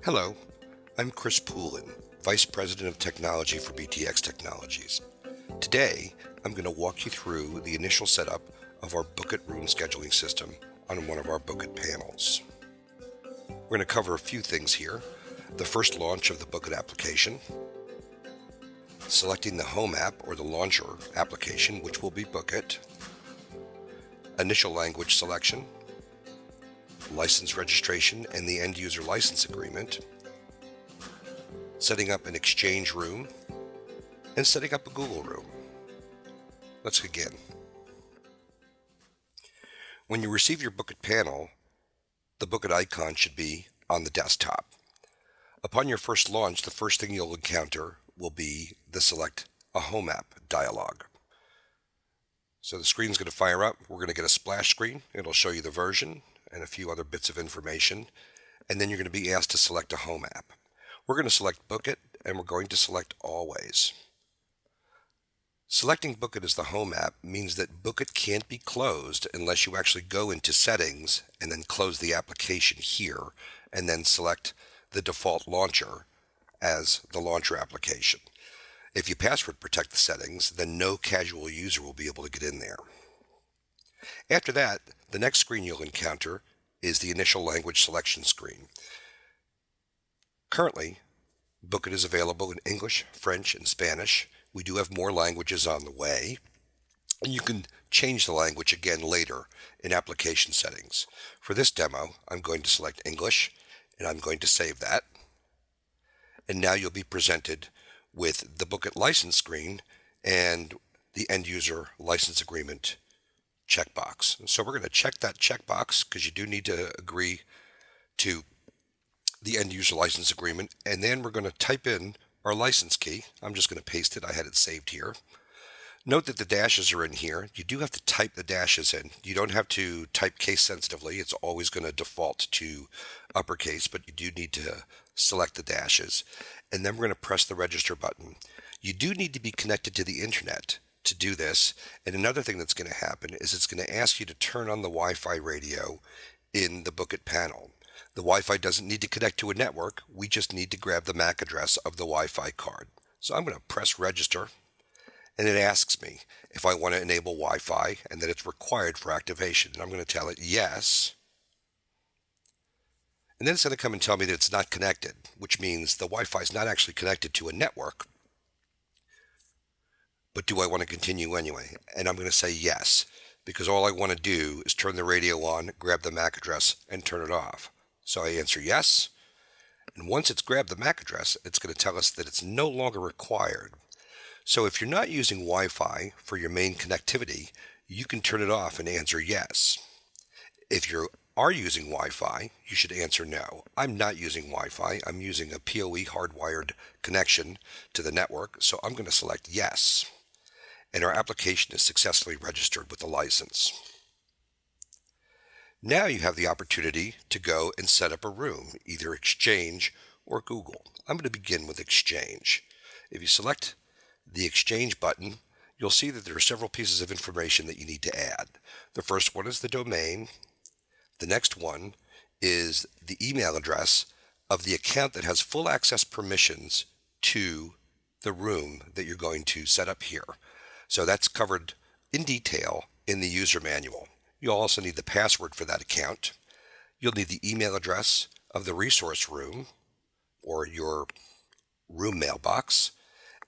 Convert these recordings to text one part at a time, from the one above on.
Hello, I'm Chris Poulin, Vice President of Technology for BTX Technologies. Today, I'm going to walk you through the initial setup of our BookIT room scheduling system on one of our BookIT panels. We're going to cover a few things here. The first launch of the BookIT application, selecting the home app or the launcher application, which will be BookIT, initial language selection, license registration and the end user license agreement, setting up an Exchange room, and setting up a Google room. Let's begin. When you receive your BookIT panel, the BookIT icon should be on the desktop. Upon your first launch, the first thing you'll encounter will be the Select a Home App dialog. So the screen's going to fire up. We're going to get a splash screen. It'll show you the version and a few other bits of information, and then you're going to be asked to select a home app. We're going to select BookIT, and we're going to select Always. Selecting BookIT as the home app means that BookIT can't be closed unless you actually go into Settings and then close the application here, and then select the default launcher as the launcher application. If you password protect the settings, then no casual user will be able to get in there. After that, the next screen you'll encounter is the initial language selection screen. Currently, BookIT is available in English, French, and Spanish. We do have more languages on the way, and you can change the language again later in application settings. For this demo, I'm going to select English, and I'm going to save that. And now you'll be presented with the BookIT license screen and the end user license agreement checkbox. So we're going to check that checkbox because you do need to agree to the end user license agreement, and then we're going to type in our license key. I'm just going to paste it. I had it saved here. Note that the dashes are in here. You do have to type the dashes in. You don't have to type case sensitively. It's always going to default to uppercase, but you do need to select the dashes. And then we're going to press the register button. You do need to be connected to the internet to do this. And another thing that's going to happen is it's going to ask you to turn on the Wi-Fi radio in the BookIT panel. The Wi-Fi doesn't need to connect to a network. We just need to grab the MAC address of the Wi-Fi card. So I'm going to press register, and it asks me if I want to enable Wi-Fi and that it's required for activation. And I'm going to tell it yes. And then it's going to come and tell me that it's not connected, which means the Wi-Fi is not actually connected to a network. But do I want to continue anyway? And I'm going to say yes, because all I want to do is turn the radio on, grab the MAC address, and turn it off. So I answer yes. And once it's grabbed the MAC address, it's going to tell us that it's no longer required. So if you're not using Wi-Fi for your main connectivity, you can turn it off and answer yes. If you are using Wi-Fi, you should answer no. I'm not using Wi-Fi. I'm using a PoE hardwired connection to the network, so I'm going to select yes. And our application is successfully registered with the license. Now you have the opportunity to go and set up a room, either Exchange or Google. I'm going to begin with Exchange. If you select the Exchange button, you'll see that there are several pieces of information that you need to add. The first one is the domain. The next one is the email address of the account that has full access permissions to the room that you're going to set up here. So that's covered in detail in the user manual. You'll also need the password for that account. You'll need the email address of the resource room or your room mailbox,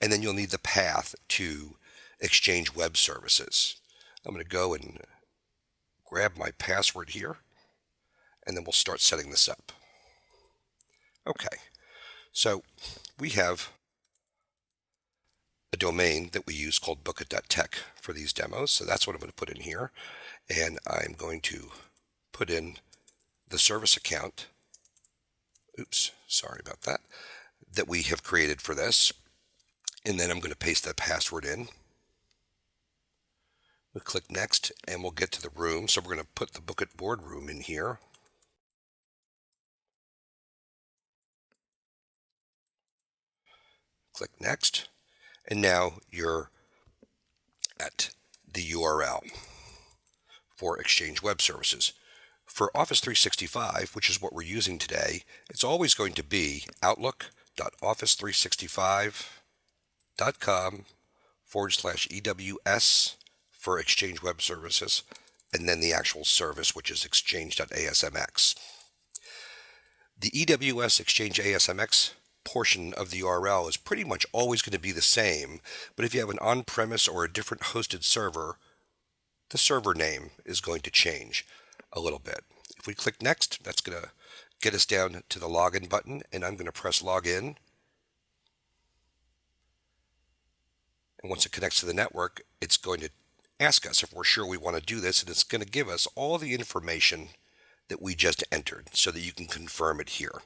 and then you'll need the path to Exchange Web Services. I'm going to go and grab my password here, and then we'll start setting this up. Okay, so we have a domain that we use called bookit.tech for these demos. So that's what I'm going to put in here. And I'm going to put in the service account. Oops, sorry about that. That we have created for this. And then I'm going to paste that password in. We'll click next and we'll get to the room. So we're going to put the BookIT boardroom in here. Click next. And now you're at the URL for Exchange Web Services. For Office 365, which is what we're using today, it's always going to be outlook.office365.com/EWS for Exchange Web Services, and then the actual service, which is exchange.asmx. The EWS Exchange ASMX portion of the URL is pretty much always going to be the same, but if you have an on-premise or a different hosted server, the server name is going to change a little bit. If we click next, that's going to get us down to the login button, and I'm going to press login. And once it connects to the network, it's going to ask us if we're sure we want to do this, and it's going to give us all the information that we just entered so that you can confirm it here.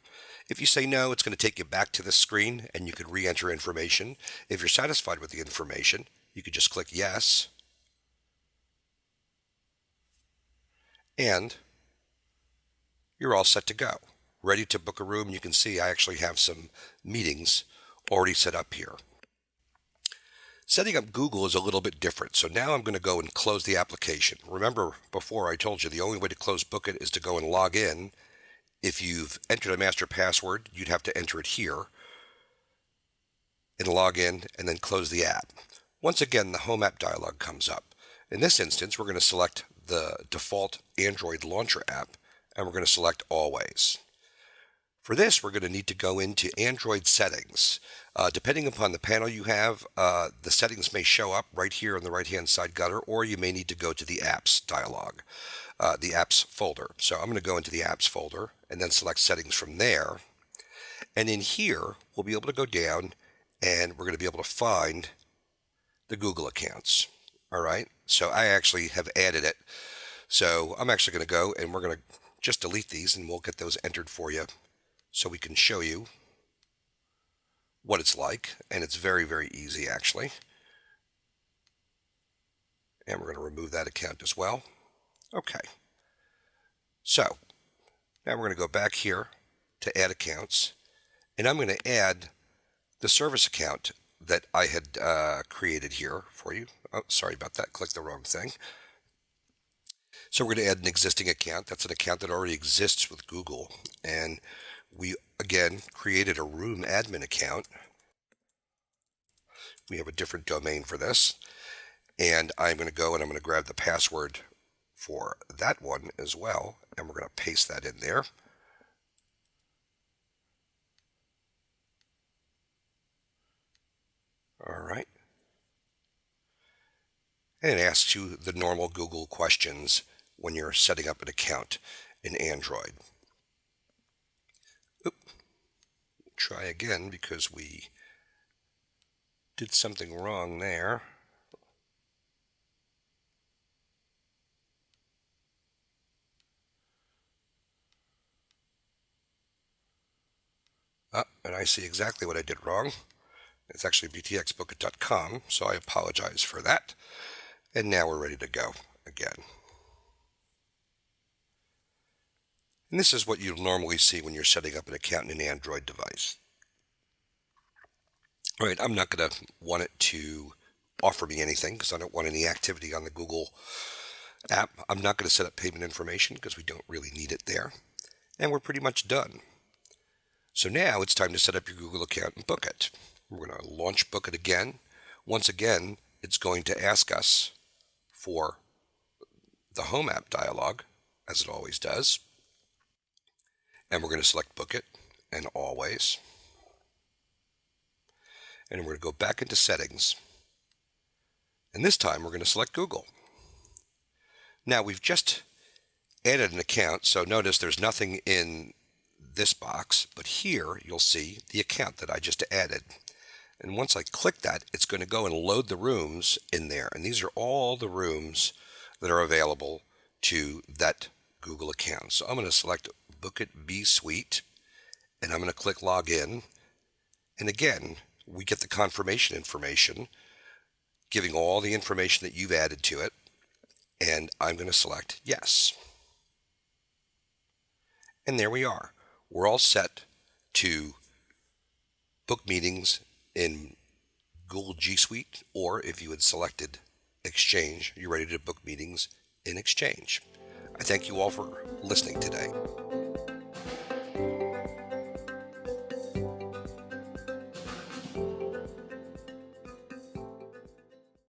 If you say no, it's going to take you back to the screen and you could re-enter information. If you're satisfied with the information, you could just click yes. And you're all set to go. Ready to book a room. You can see I actually have some meetings already set up here. Setting up Google is a little bit different. So now I'm going to go and close the application. Remember before I told you the only way to close BookIT is to go and log in. If you've entered a master password, you'd have to enter it here and log in and then close the app. Once again, the Home App dialog comes up. In this instance, we're going to select the default Android launcher app and we're going to select Always. For this, we're going to need to go into Android settings. Depending upon the panel you have, the settings may show up right here on the right-hand side gutter, or you may need to go to the Apps dialog, the Apps folder. So I'm going to go into the Apps folder and then select Settings from there. And in here, we'll be able to go down and we're going to be able to find the Google accounts. All right, so I actually have added it. So I'm actually going to go and we're going to just delete these and we'll get those entered for you, so we can show you what it's like, and it's very, very easy actually. And we're going to remove that account as well. Okay, so now we're going to go back here to add accounts, and I'm going to add the service account that I had created here for you. Oh, sorry about that, clicked the wrong thing. So we're going to add an existing account. That's an account that already exists with Google, and we again created a room admin account. We have a different domain for this, and I'm going to go and I'm going to grab the password for that one as well, and we're going to paste that in there. All right. And it asks you the normal Google questions when you're setting up an account in Android. Try again because we did something wrong there. And I see exactly what I did wrong. It's actually btxbookit.com, so I apologize for that. And now we're ready to go again. And this is what you'll normally see when you're setting up an account in an Android device. All right, I'm not going to want it to offer me anything because I don't want any activity on the Google app. I'm not going to set up payment information because we don't really need it there. And we're pretty much done. So now it's time to set up your Google account and book it. We're going to launch BookIT again. Once again, it's going to ask us for the Home App dialog, as it always does. And we're going to select BookIT and Always. And we're going to go back into Settings. And this time we're going to select Google. Now we've just added an account, so notice there's nothing in this box, but here you'll see the account that I just added. And once I click that, it's going to go and load the rooms in there. And these are all the rooms that are available to that Google account. So I'm going to select BookIT B Suite, and I'm going to click Login. And again, we get the confirmation information, giving all the information that you've added to it. And I'm going to select Yes. And there we are. We're all set to book meetings in Google G Suite, or if you had selected Exchange, you're ready to book meetings in Exchange. I thank you all for listening today.